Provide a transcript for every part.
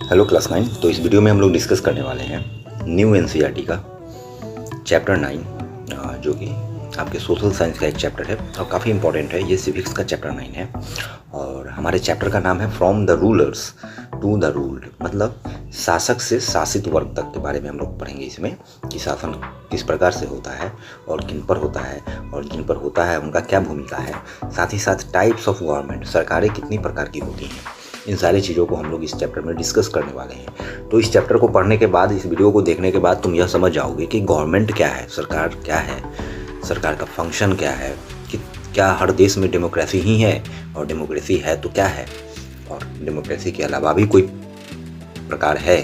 Hello class 9। तो इस video में हम लोग डिस्कस करने वाले हैं न्यू एनसीईआरटी का चैप्टर 9, जो कि आपके सोशल साइंस का एक चैप्टर है और काफ़ी इंपॉर्टेंट है। ये सिविक्स का चैप्टर 9 है और हमारे चैप्टर का नाम है from the rulers to the ruled, मतलब शासक से शासित वर्ग तक के बारे में हम लोग पढ़ेंगे इसमें कि शासन किस प्रकार से होता है और किन पर होता है और जिन पर होता है उनका क्या भूमिका है। साथ ही साथ टाइप्स ऑफ गवर्नमेंट, सरकारें कितनी प्रकार की होती हैं, इन सारी चीज़ों को हम लोग इस चैप्टर में डिस्कस करने वाले हैं। तो इस चैप्टर को पढ़ने के बाद, इस वीडियो को देखने के बाद तुम यह समझ जाओगे कि गवर्नमेंट क्या है, सरकार क्या है, सरकार का फंक्शन क्या है, कि क्या हर देश में डेमोक्रेसी ही है और डेमोक्रेसी है तो क्या है, और डेमोक्रेसी के अलावा भी कोई प्रकार है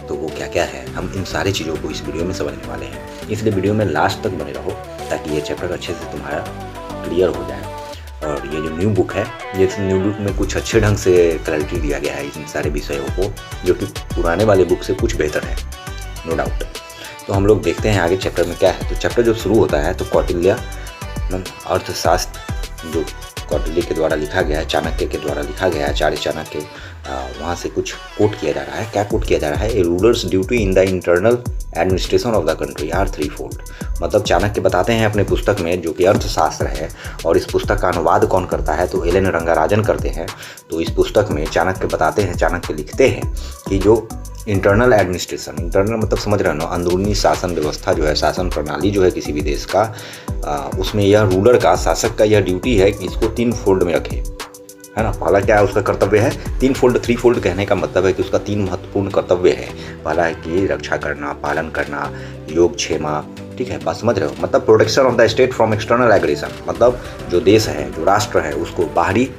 तो वो क्या क्या है। हम इन सारी चीज़ों को इस वीडियो में समझने वाले हैं, इसलिए वीडियो में लास्ट तक बने रहो ताकि ये चैप्टर अच्छे से तुम्हारा क्लियर हो जाए। और ये जो न्यू बुक है, ये न्यू बुक में कुछ अच्छे ढंग से क्लैरिटी दिया गया है इन सारे विषयों को, जो कि पुराने वाले बुक से कुछ बेहतर है, नो डाउट। तो हम लोग देखते हैं आगे चैप्टर में क्या है। तो चैप्टर जब शुरू होता है तो कौटिल्य अर्थशास्त्र जो कौटिल्य के द्वारा लिखा गया है, चाणक्य के द्वारा लिखा गया है, आचार्य चाणक्य, वहाँ से कुछ कोट किया जा रहा है। क्या कोट किया जा रहा है? A rulers duty in the internal administration of the country are three fold. मतलब चाणक्य बताते हैं अपने पुस्तक में, जो कि अर्थशास्त्र है, और इस पुस्तक का अनुवाद कौन करता है तो एल एन रंगाराजन करते हैं। तो इस पुस्तक में चाणक्य बताते हैं, चाणक्य लिखते हैं कि जो इंटरनल एडमिनिस्ट्रेशन, इंटरनल मतलब समझ रहे हो ना, अंदरूनी शासन व्यवस्था जो है, शासन प्रणाली जो है किसी भी देश का, उसमें यह रूलर का, शासक का यह ड्यूटी है कि इसको 3 फोल्ड में रखे, है ना। पहला क्या है उसका कर्तव्य है, 3 फोल्ड, 3 फोल्ड कहने का मतलब है कि उसका 3 महत्वपूर्ण कर्तव्य है। पहला है कि रक्षा करना, पालन करना, योगक्षेमा, ठीक है, बात समझ रहे हो, मतलब protection of the state from external aggression, मतलब जो देश है, जो राष्ट्र है, उसको बाहरी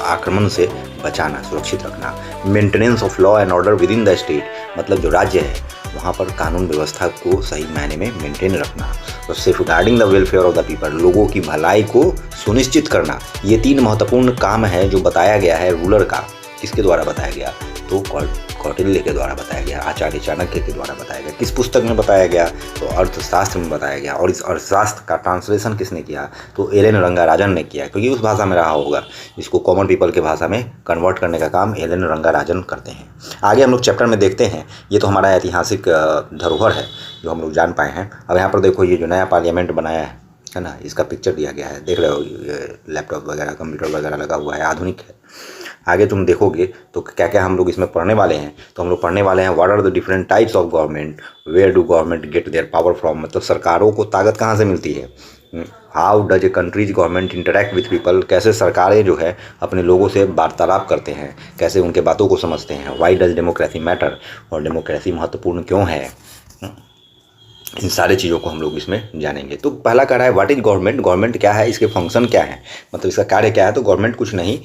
आक्रमण से बचाना, सुरक्षित रखना। Maintenance of law and order with in the state, मतलब जो राज्य है वहाँ पर कानून व्यवस्था को सही मायने में मेंटेन रखना। और safeguarding the welfare of the people, लोगों की भलाई को सुनिश्चित करना। ये 3 महत्वपूर्ण काम है जो बताया गया है रूलर का। किसके द्वारा बताया गया? तो कौटिल्य के द्वारा बताया गया, आचार्य चाणक्य के द्वारा बताया गया। किस पुस्तक में बताया गया? तो अर्थशास्त्र में बताया गया। और इस अर्थशास्त्र का ट्रांसलेशन किसने किया? तो एल एन रंगाराजन ने किया, क्योंकि उस भाषा में रहा होगा। इसको कॉमन पीपल के भाषा में कन्वर्ट करने का काम एल एन रंगाराजन करते हैं। आगे हम लोग चैप्टर में देखते हैं। ये तो हमारा ऐतिहासिक धरोहर है जो हम लोग जान पाए हैं। अब यहाँ पर देखो, ये जो नया पार्लियामेंट बनाया है ना, इसका पिक्चर दिया गया है, देख रहे हो, लैपटॉप वगैरह, कंप्यूटर वगैरह लगा हुआ है, आधुनिक है। आगे तुम देखोगे तो क्या क्या हम लोग इसमें पढ़ने वाले हैं। तो हम लोग पढ़ने वाले हैं what are the different types of government, where do government get their power from, मतलब सरकारों को ताकत कहाँ से मिलती है। How does a country's government interact with people, कैसे सरकारें जो है अपने लोगों से वार्तालाप करते हैं, कैसे उनके बातों को समझते हैं। वाई डज डेमोक्रेसी मैटर, और डेमोक्रेसी महत्वपूर्ण क्यों है। इन सारे चीज़ों को हम लोग इसमें जानेंगे। तो पहला कह रहा है व्हाट इज गवर्नमेंट, गवर्नमेंट क्या है, इसके फंक्शन क्या है, मतलब इसका कार्य क्या है। तो गवर्नमेंट कुछ नहीं,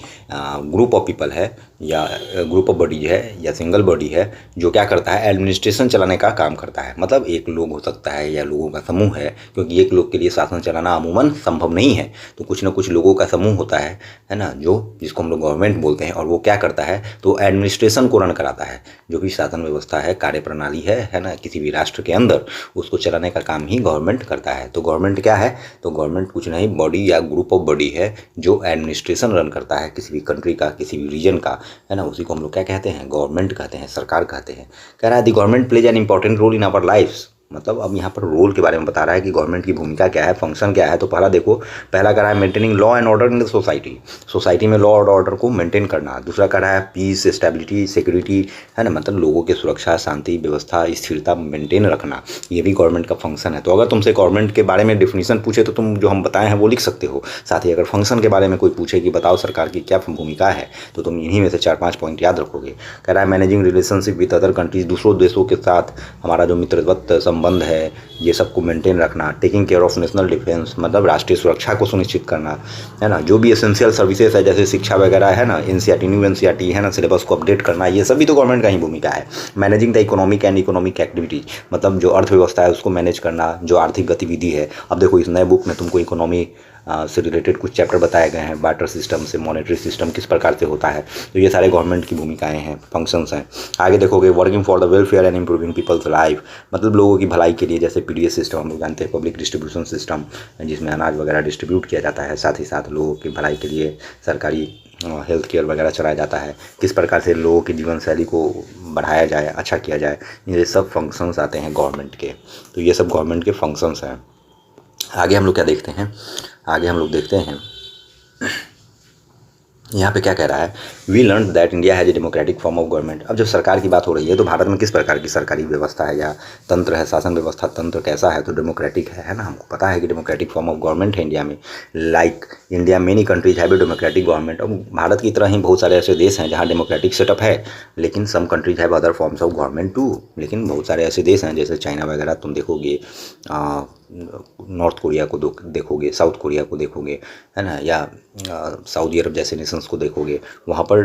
ग्रुप ऑफ पीपल है या ग्रुप ऑफ बॉडी है या सिंगल बॉडी है जो क्या करता है, एडमिनिस्ट्रेशन चलाने का काम करता है। मतलब एक लोग हो सकता है या लोगों का समूह है, क्योंकि एक लोग के लिए शासन चलाना अमूमन संभव नहीं है। तो कुछ ना कुछ लोगों का समूह होता है ना, जो जिसको हम लोग गवर्नमेंट बोलते हैं। और वो क्या करता है तो एडमिनिस्ट्रेशन को रन कराता है। जो भी शासन व्यवस्था है, कार्यप्रणाली है ना, किसी भी राष्ट्र के अंदर, उसको चलाने का काम ही गवर्नमेंट करता है। तो गवर्नमेंट क्या है? तो गवर्नमेंट कुछ नहीं, बॉडी या ग्रुप ऑफ बॉडी है जो एडमिनिस्ट्रेशन रन करता है किसी भी कंट्री का, किसी भी रीजन का, है ना। उसी को हम लोग क्या कहते हैं? गवर्नमेंट कहते हैं, सरकार कहते हैं। कह रहा है the government plays an important role in our lifes, मतलब अब यहाँ पर रोल के बारे में बता रहा है कि गवर्नमेंट की भूमिका क्या है, फंक्शन क्या है। तो पहला देखो, पहला कह रहा है maintaining law and order in the society, society में लॉ और ऑर्डर को मेंटेन करना। दूसरा कह रहा है पीस, स्टेबिलिटी, सिक्योरिटी, है ना, मतलब लोगों की सुरक्षा, शांति, व्यवस्था, स्थिरता मेंटेन रखना। ये भी गवर्नमेंट का फंक्शन है। तो अगर तुमसे गवर्नमेंट के बारे में डिफिनीशन पूछे तो तुम जो हम बताए हैं वो लिख सकते हो। साथ ही अगर फंक्शन के बारे में कोई पूछे कि बताओ सरकार की क्या भूमिका है, तो तुम इन्हीं में से 4-5 पॉइंट याद रखोगे। कह रहा है managing relationship with other countries, दूसरों देशों के साथ हमारा जो मित्रवत संबंध है, ये सबको मेंटेन रखना। Taking care of national defence, मतलब राष्ट्रीय सुरक्षा को सुनिश्चित करना, है ना। जो भी एसेंशियल सर्विसेज है, जैसे शिक्षा वगैरह है ना, एनसीईआरटी, न्यू एनसीईआरटी है ना, सिलेबस को अपडेट करना, ये सभी तो गवर्नमेंट का ही भूमिका है। Managing the economic and economic activities, मतलब जो अर्थव्यवस्था है उसको मैनेज करना, जो आर्थिक गतिविधि है। अब देखो, इस नए बुक में तुमको इकोनॉमी से रिलेटेड कुछ चैप्टर बताए गए हैं, बार्टर सिस्टम से, मॉनेटरी सिस्टम किस प्रकार से होता है। तो ये सारे गवर्नमेंट की भूमिकाएं हैं, फंक्शंस हैं। आगे देखोगे working for the welfare and improving people's life, मतलब लोगों की भलाई के लिए, जैसे पीडीएस सिस्टम हम लोग जानते हैं, पब्लिक डिस्ट्रीब्यूशन सिस्टम, जिसमें अनाज वगैरह डिस्ट्रीब्यूट किया जाता है। साथ ही साथ लोगों की भलाई के लिए सरकारी हेल्थ केयर वगैरह चलाया जाता है, किस प्रकार से लोगों की जीवन शैली को बढ़ाया जाए, अच्छा किया जाए, ये सब फंक्शंस आते हैं गवर्नमेंट के। तो ये सब गवर्नमेंट के फंक्शंस हैं। आगे हम लोग क्या देखते हैं, आगे हम लोग देखते हैं यहाँ पे क्या कह रहा है, we learn that India has a democratic form of government. अब जब सरकार की बात हो रही है तो भारत में किस प्रकार की सरकारी व्यवस्था है या तंत्र है, शासन व्यवस्था तंत्र कैसा है, तो डेमोक्रेटिक है ना। हमको पता है कि डेमोक्रेटिक फॉर्म ऑफ गवर्नमेंट है इंडिया में। Like India many countries have a democratic government. अब भारत की तरह ही बहुत सारे ऐसे देश हैं जहाँ डेमोक्रेटिक सेटअप है, लेकिन some countries have other forms of government too. लेकिन बहुत सारे ऐसे देश हैं जैसे चाइना वगैरह तुम देखोगे, नॉर्थ कोरिया को देखोगे, साउथ कोरिया को देखोगे, है ना, या सऊदी अरब जैसे नेशंस को देखोगे, वहाँ पर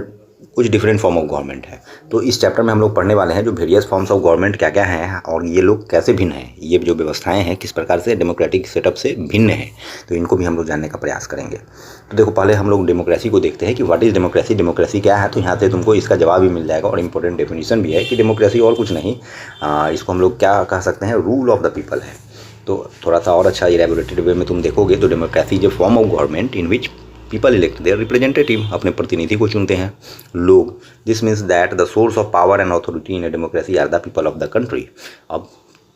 कुछ डिफरेंट फॉर्म ऑफ गवर्नमेंट है। तो इस चैप्टर में हम लोग पढ़ने वाले हैं जो वेरियस फॉर्म्स ऑफ गवर्नमेंट क्या क्या हैं और ये लोग कैसे भिन्न हैं, ये जो व्यवस्थाएं हैं किस प्रकार से डेमोक्रेटिक सेटअप से भिन्न हैं, तो इनको भी हम लोग जानने का प्रयास करेंगे। तो देखो पहले हम लोग डेमोक्रेसी को देखते हैं कि व्हाट इज़ डेमोक्रेसी, डेमोक्रेसी क्या है। तो यहाँ से तुमको इसका जवाब भी मिल जाएगा और इंपॉर्टेंट डेफिनेशन भी है कि डेमोक्रेसी और कुछ नहीं, इसको हम लोग क्या कह सकते हैं, रूल ऑफ द पीपल है। तो थोड़ा सा और अच्छा इलैबोरेटेड वे में तुम देखोगे तो democracy is a form of government in which people elect their representative, अपने प्रतिनिधि को चुनते हैं लोग। This means that the source of power and authority in a democracy are the people of the country. अब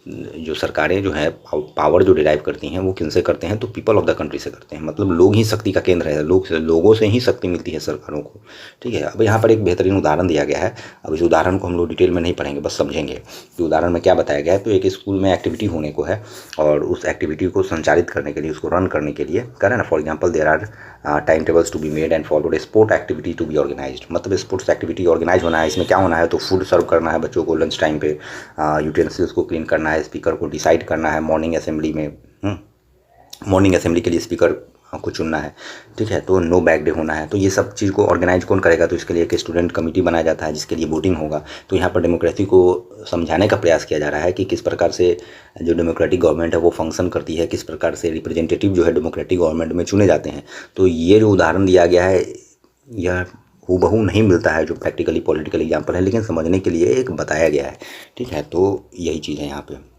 जो सरकारें जो है पावर जो डिराइव करती हैं वो किनसे करते हैं, तो पीपल ऑफ द कंट्री से करते हैं। मतलब लोग ही शक्ति का केंद्र है, लोगों से ही शक्ति मिलती है सरकारों को। ठीक है, अब यहाँ पर एक बेहतरीन उदाहरण दिया गया है। अब इस उदाहरण को हम लोग डिटेल में नहीं पढ़ेंगे, बस समझेंगे कि उदाहरण में क्या बताया गया है। तो एक स्कूल में एक्टिविटी होने को है और उस एक्टिविटी को संचालित करने के लिए, उसको रन करने के लिए करें ना, for example there are time tables to be made and forward, sport activity to be organised. मतलब स्पोर्ट्स एक्टिविटी ऑर्गेनाइज होना है। इसमें क्या होना है, तो फूड सर्व करना है बच्चों को लंच टाइम पे, यूटेंसिल्स को क्लीन करना है, स्पीकर को डिसाइड करना है मॉर्निंग असेंबली में, मॉर्निंग असेंबली के लिए स्पीकर को चुनना है। ठीक है, तो नो बैग डे होना है। तो ये सब चीज़ को ऑर्गेनाइज कौन करेगा, तो इसके लिए एक स्टूडेंट कमेटी बनाया जाता है जिसके लिए वोटिंग होगा। तो यहाँ पर डेमोक्रेसी को समझाने का प्रयास किया जा रहा है कि किस प्रकार से जो डेमोक्रेटिक गवर्नमेंट है वो फंक्शन करती है, किस प्रकार से रिप्रेजेंटेटिव जो है डेमोक्रेटिक गवर्नमेंट में चुने जाते हैं। तो ये जो उदाहरण दिया गया है यह हूबहू नहीं मिलता है जो प्रैक्टिकली पॉलिटिकल एग्जाम्पल है, लेकिन समझने के लिए एक बताया गया है। ठीक है, तो यही चीज़ है यहाँ पे।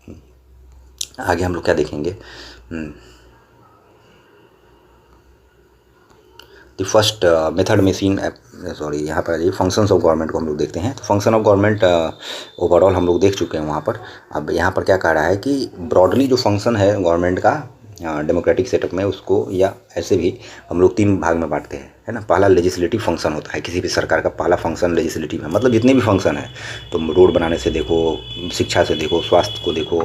आगे हम लोग क्या देखेंगे, the first method machine, sorry यहाँ पर ये फंक्शंस ऑफ गवर्नमेंट को हम लोग देखते हैं। तो फंक्शन ऑफ गवर्नमेंट ओवरऑल हम लोग देख चुके हैं वहाँ पर। अब यहाँ पर क्या कह रहा है कि ब्रॉडली जो फंक्शन है गवर्नमेंट का डेमोक्रेटिक सेटअप में, उसको या ऐसे भी हम लोग 3 भाग में बांटते हैं, है ना। पहला लेजिस्लेटिव फंक्शन होता है, किसी भी सरकार का पहला फंक्शन लेजिस्लेटिव है। मतलब जितने भी फंक्शन है, तुम रोड बनाने से देखो, शिक्षा से देखो, स्वास्थ्य को देखो,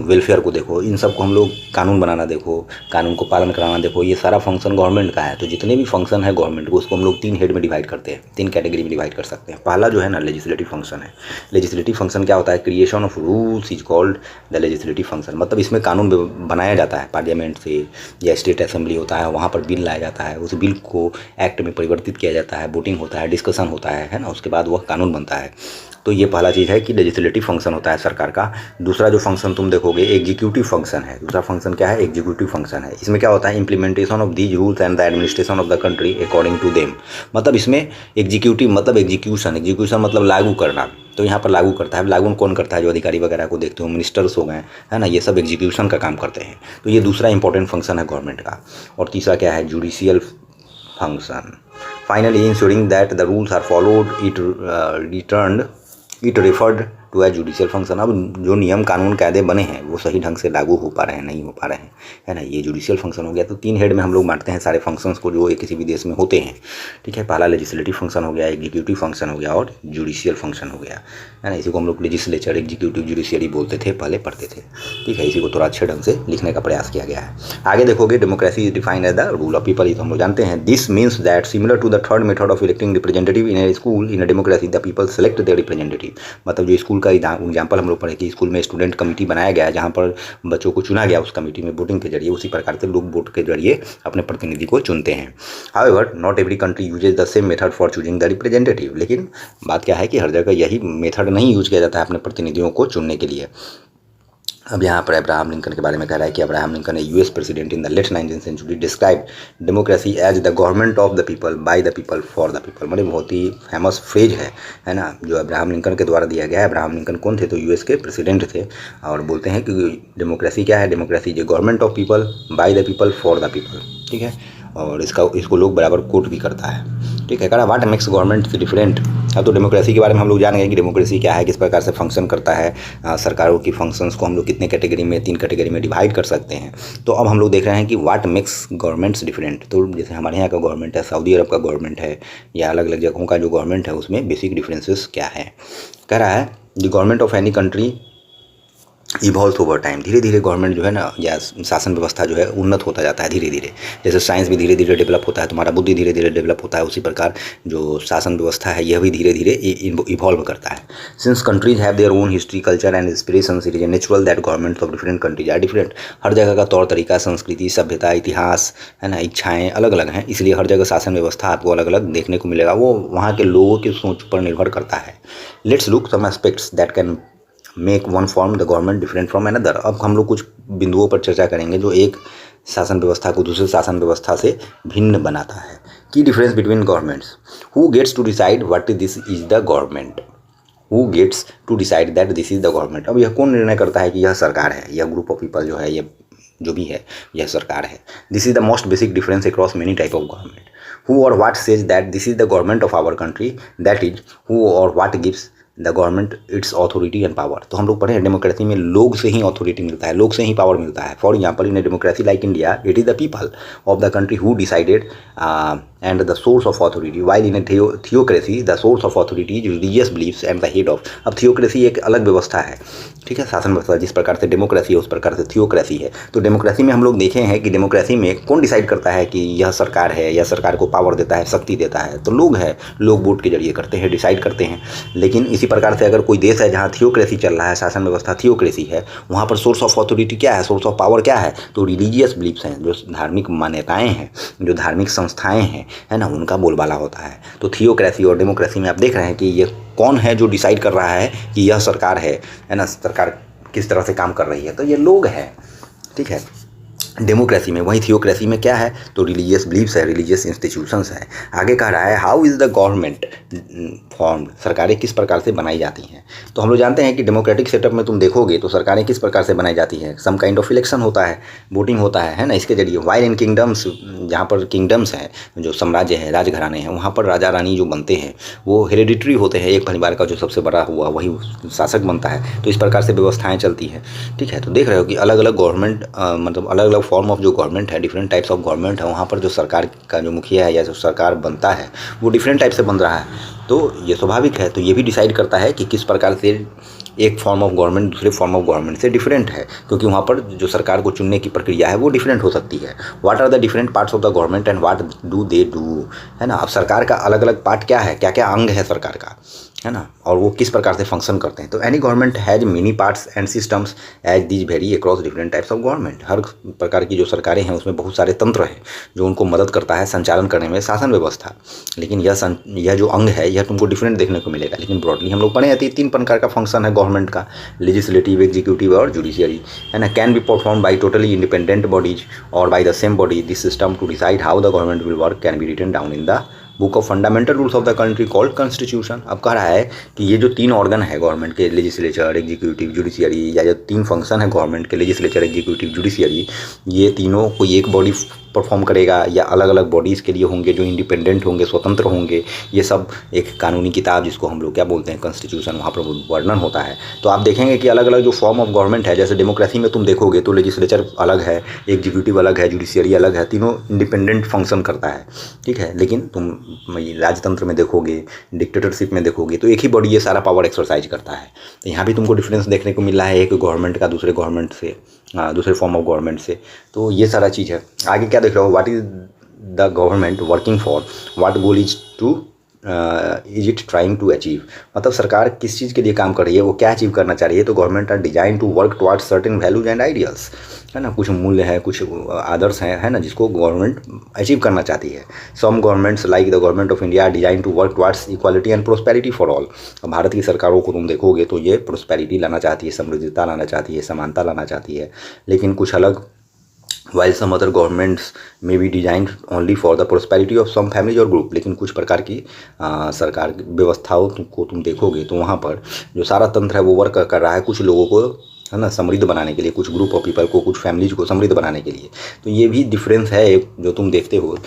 वेलफेयर को देखो, इन सब को हम लोग कानून बनाना देखो, कानून को पालन कराना देखो, ये सारा फंक्शन गवर्नमेंट का है। तो जितने भी फंक्शन है गवर्नमेंट को, उसको हम लोग 3 हेड में डिवाइड करते हैं, 3 कैटेगरी में डिवाइड कर सकते हैं। पहला जो है ना लेजिस्लेटिव फंक्शन है। लेजिस्लेटिव फंक्शन क्या होता है, creation of rules is called the legislative function. मतलब इसमें कानून बनाया जाता है पार्लियामेंट से, या स्टेट असेंबली होता है, वहाँ पर बिल लाया जाता है, उस बिल को एक्ट में परिवर्तित किया जाता है, वोटिंग होता है, डिस्कशन होता है ना, उसके बाद वह कानून बनता है। तो ये पहला चीज़ है कि लेजिस्लेटिव फंक्शन होता है सरकार का। दूसरा जो फंक्शन तुम देखोगे एग्जीक्यूटिव फंक्शन है। दूसरा फंक्शन क्या है, एग्जीक्यूटिव फंक्शन है। इसमें क्या होता है, implementation of these rules and the administration of the country according to them. मतलब इसमें एग्जीक्यूटिव मतलब एग्जीक्यूशन मतलब लागू करना। तो यहाँ पर लागू करता है, लागू कौन करता है, जो अधिकारी वगैरह को देखते हो, मिनिस्टर्स हो गए, है ना, ये सब एग्जीक्यूशन का काम करते हैं। तो ये दूसरा इंपॉर्टेंट फंक्शन है गवर्नमेंट का। और तीसरा क्या है, judicial function. Finally ensuring that the rules are followed, it referred to a judicial function. अब जो नियम कानून कायदे बने हैं वो सही ढंग से लागू हो पा रहे हैं, नहीं हो पा रहे हैं, है ना, ये जुडिशियल फंक्शन हो गया। तो 3 हेड में हम लोग बांटते हैं सारे फंक्शंस को जो किसी भी देश में होते हैं। ठीक है, पहला लेजिस्लेटिव फंक्शन हो गया, एग्जीक्यूटिव फंक्शन हो गया और जुडिशियल फंक्शन हो गया, है ना। इसी को हम लोग लेजिस्लेचर, एग्जीक्यूटिव, जुडिशियरी बोलते थे, पहले पढ़ते थे। ठीक है, इसी को थोड़ा अच्छे ढंग से लिखने का प्रयास किया गया है। आगे देखोगे, democracy is defined as the rule of people, ये तो हम लोग जानते हैं। This means that similar to the third method of electing representative in a school, in a democracy the people select their representative. मतलब जो स्कूल का example हम लोग पढ़े कि स्कूल में स्टूडेंट कमेटी बनाया गया है जहाँ पर बच्चों को चुना गया उस कमेटी में वोटिंग के जरिए, उसी प्रकार से लोग वोट के जरिए अपने प्रतिनिधि को चुनते हैं। However not every country uses the same method for choosing the representative. लेकिन बात क्या है कि हर जगह यही मेथड नहीं यूज किया जाता है अपने प्रतिनिधियों को चुनने के लिए। अब यहाँ पर अब्राहम लिंकन के बारे में कह रहा है कि अब्राहम लिंकन ने US president in the late 19th century describe democracy as the government of the people, by the people, for the people. मतलब बहुत ही फेमस फ्रेज है ना, जो अब्राहम लिंकन के द्वारा दिया गया है। अब्राहम लिंकन कौन थे, तो यूएस के प्रेसिडेंट थे और बोलते हैं कि डेमोक्रेसी क्या है, डेमोक्रेसी जो government of people, by the people, for the people. ठीक है, और इसको लोग बराबर कोट भी करता है। ठीक है। कह रहा व्हाट मेक्स गवर्नमेंट डिफरेंट। अब तो डेमोक्रेसी के बारे में हम लोग जान गए कि डेमोक्रेसी क्या है, किस प्रकार से फंक्शन करता है। सरकारों की फंक्शंस को हम लोग कितने कैटेगरी में, 3 कैटेगरी में डिवाइड कर सकते हैं। तो अब हम लोग देख रहे हैं कि व्हाट मेक्स गवर्नमेंट्स डिफरेंट। तो जैसे हमारे यहाँ का गवर्नमेंट है, सऊदी अरब का गवर्नमेंट है, या अलग अलग जगहों का जो गवर्नमेंट है, उसमें बेसिक डिफरेंसेस क्या है। कह रहा है the government of any country evolve over time. धीरे धीरे गवर्नमेंट जो है ना, या शासन व्यवस्था जो है उन्नत होता जाता है धीरे धीरे। जैसे साइंस भी धीरे धीरे डेवलप होता है, तुम्हारा बुद्धि धीरे धीरे डेवलप होता है, उसी प्रकार जो शासन व्यवस्था है यह भी धीरे धीरे इवॉल्व करता है। Since countries have their own history, culture and inspirations, it is natural that governments of different countries are different. हर जगह का तौर तरीका, संस्कृति, सभ्यता, इतिहास है ना, इच्छाएँ अलग अलग हैं, इसलिए हर जगह शासन व्यवस्था आपको अलग अलग देखने को मिलेगा। वो वहाँ के लोगों की सोच पर निर्भर करता है। Let's look some aspects that can make one form the government different from another. अब हम लोग कुछ बिंदुओं पर चर्चा करेंगे जो एक शासन व्यवस्था को दूसरे शासन व्यवस्था से भिन्न बनाता है। की difference between governments. Who gets to decide what this is the government. Who gets to decide that this is the government. अब यह कौन निर्णय करता है कि यह सरकार है, यह ग्रुप ऑफ पीपल जो है, यह जो भी है, यह सरकार है। This is the most basic difference across many type of government. Who or what says that this is the government of our country, that is who or what gives the government its authority and power. तो हम लोग पढ़े हैं democracy में लोग से ही authority मिलता है, लोग से ही पावर मिलता है। For example in a democracy like India, it is the people of the country who decided and the source of authority, while in A theocracy the source of authority is religious beliefs and the head of. अब theocracy एक अलग व्यवस्था है, ठीक है, शासन व्यवस्था। जिस प्रकार से डेमोक्रेसी है उस प्रकार से थियोक्रेसी है। तो डेमोक्रेसी में हम लोग देखे हैं कि डेमोक्रेसी में कौन डिसाइड करता है कि यह सरकार है, या सरकार को पावर देता है, शक्ति देता है, तो लोग हैं, लोग वोट के जरिए करते हैं, डिसाइड करते हैं। लेकिन इसी प्रकार से अगर कोई देश है जहाँ थियोक्रेसी चल रहा है, शासन व्यवस्था थियोक्रेसी है, वहाँ पर सोर्स ऑफ अथॉरिटी क्या है, सोर्स ऑफ पावर क्या है, तो रिलीजियस बिलीफ्स हैं, जो धार्मिक मान्यताएं हैं, जो धार्मिक संस्थाएं हैं, है ना, उनका बोलबाला होता है। तो थियोक्रेसी और डेमोक्रेसी में आप देख रहे हैं कि ये कौन है जो डिसाइड कर रहा है कि यह सरकार है ना, सरकार किस तरह से काम कर रही है, तो ये लोग हैं, ठीक है, डेमोक्रेसी में। वहीं थियोक्रेसी में क्या है, तो रिलीजियस बिलीफ्स है, रिलीजियस इंस्टीट्यूशंस है। आगे कह रहा है how is the government formed. सरकारें किस प्रकार से बनाई जाती हैं। तो हम लोग जानते हैं कि डेमोक्रेटिक सेटअप में तुम देखोगे तो सरकारें किस प्रकार से बनाई जाती हैं। सम काइंड ऑफ इलेक्शन होता है, वोटिंग होता है ना, इसके जरिए। वाइल इन किंगडम्स, जहाँ पर किंगडम्स हैं, जो साम्राज्य है, राजघराने हैं, वहाँ पर राजा रानी जो बनते हैं वो हेरिडिटरी होते हैं। एक परिवार का जो सबसे बड़ा हुआ वही शासक बनता है। तो इस प्रकार से व्यवस्थाएँ चलती हैं, ठीक है। तो देख रहे हो कि अलग अलग गवर्नमेंट, मतलब अलग अलग फॉर्म ऑफ जो गवर्नमेंट है, डिफरेंट टाइप्स ऑफ गवर्नमेंट है, वहाँ पर जो सरकार का जो मुखिया है या जो सरकार बनता है वो डिफरेंट टाइप से बन रहा है। तो ये स्वाभाविक है। तो ये भी डिसाइड करता है कि किस प्रकार से एक फॉर्म ऑफ गवर्नमेंट दूसरे फॉर्म ऑफ गवर्नमेंट से डिफरेंट है, क्योंकि वहाँ पर जो सरकार को चुनने की प्रक्रिया है वो डिफरेंट हो सकती है। What are the different parts of the government and what do they do, है ना। अब सरकार का अलग अलग पार्ट क्या है, क्या क्या अंग है सरकार का, है ना, और वो किस प्रकार से फंक्शन करते हैं। तो any government has many parts and systems as these vary across different types of government. हर प्रकार की जो सरकारें हैं उसमें बहुत सारे तंत्र हैं जो उनको मदद करता है संचालन करने में, शासन व्यवस्था। लेकिन यह जो अंग है यह तुमको डिफरेंट देखने को मिलेगा। लेकिन ब्रॉडली हम लोग पढ़े हैं 3 प्रकार का फंक्शन है गवर्नमेंट का, लेजिस्लेटिव, एग्जीक्यूटिव और जुडिशियरी, है ना। Can be perform by totally independent bodies or by the same body. This system to decide how the government will work can be written down in the book of fundamental rules of the country called constitution. अब कह रहा है कि ये जो 3 organ है government के, legislature, executive, judiciary, या जो 3 फंक्शन है गवर्नमेंट के, लेजिस्लेचर, एग्जीक्यूटिव, जुडिशियरी, ये तीनों कोई एक बॉडी परफॉर्म करेगा या अलग अलग बॉडीज़ के लिए होंगे जो इंडिपेंडेंट होंगे, स्वतंत्र होंगे। ये सब एक कानूनी किताब जिसको हम लोग क्या बोलते हैं, कॉन्स्टिट्यूशन, वहाँ पर वर्णन होता है। तो आप देखेंगे कि अलग अलग जो फॉर्म ऑफ गवर्नमेंट है, जैसे डेमोक्रेसी में तुम देखोगे तो लेजिस्लेचर अलग है, एग्जीक्यूटिव अलग है, जुडिशियरी अलग है, तीनों इंडिपेंडेंट फंक्शन करता है, ठीक है। लेकिन तुम राजतंत्र में देखोगे, डिक्टेटरशिप में देखोगे तो एक ही बॉडी ये सारा पावर एक्सरसाइज करता है। तो यहाँ भी तुमको डिफरेंस देखने को मिल रहा है एक गवर्नमेंट का दूसरे गवर्नमेंट से, दूसरे फॉर्म ऑफ गवर्नमेंट से। तो ये सारा चीज़ है। आगे क्या देख रहे हो, what is the government working for, what goal is it trying to achieve. मतलब सरकार किस चीज़ के लिए काम कर रही है, वो क्या अचीव करना चाह रही है। तो government are design to work towards certain values and ideals, है ना। कुछ मूल्य है, कुछ आदर्श हैं, है ना, जिसको गवर्नमेंट अचीव करना चाहती है। Some governments like the government of India design to work towards equality and prosperity for all. अब भारत की सरकारों को तुम देखोगे तो ये प्रोस्पेरिटी लाना चाहती है, समृद्धता लाना चाहती है, समानता लाना चाहती है। लेकिन कुछ अलग, while some other governments may be designed only for the prosperity of some families और group। लेकिन कुछ प्रकार की सरकार व्यवस्थाओं को तुम देखोगे तो वहाँ पर जो सारा तंत्र है वो वर्क कर रहा है कुछ लोगों को है ना, समृद्ध बनाने के लिए, कुछ ग्रुप ऑफ पीपल को, कुछ फैमिलीज को समृद्ध बनाने के लिए। तो ये भी डिफरेंस है एक जो तुम देखते हो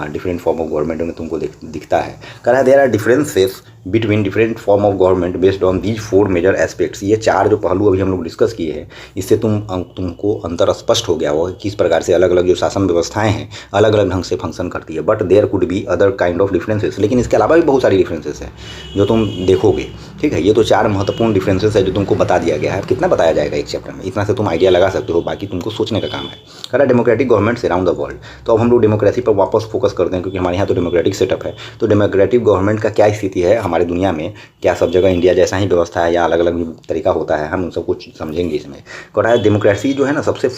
डिफरेंट फॉर्म ऑफ गवर्नमेंट में तुमको दिखता है। कह रहा है there are differences between different form of government based on these 4 major aspects. ये 4 जो पहलू अभी हम लोग डिस्कस किए हैं, इससे तुमको अंतर स्पष्ट हो गया होगा किस प्रकार से अलग अलग जो शासन व्यवस्थाएं हैं अलग अलग ढंग से फंक्शन करती है। But there could be other kind of differences, लेकिन इसके अलावा भी बहुत सारी डिफरेंसेस हैं जो तुम देखोगे। ठीक है, ये तो 4 महत्वपूर्ण डिफरेंसेस है जो तुमको बता दिया गया है। कितना बताया जाएगा एक चैप्टर में, इतना से तुम आइडिया लगा सकते हो, बाकी तुमको सोचने का काम है। कह रहा democratic governments around the world. तो अब हम लोग डेमोक्रेसी पर वापस फोकस करते हैं क्योंकि हमारे यहाँ तो डेमोक्रेटिक सेटअप है। तो डेमोक्रेटिक गवर्नमेंट का क्या स्थिति है हमारे दुनिया में, क्या सब जगह इंडिया जैसा ही व्यवस्था है या अलग अलग भी तरीका होता है, हम उन सब कुछ समझेंगे इसमें। कह रहा है डेमोक्रेसी जो है ना सबसे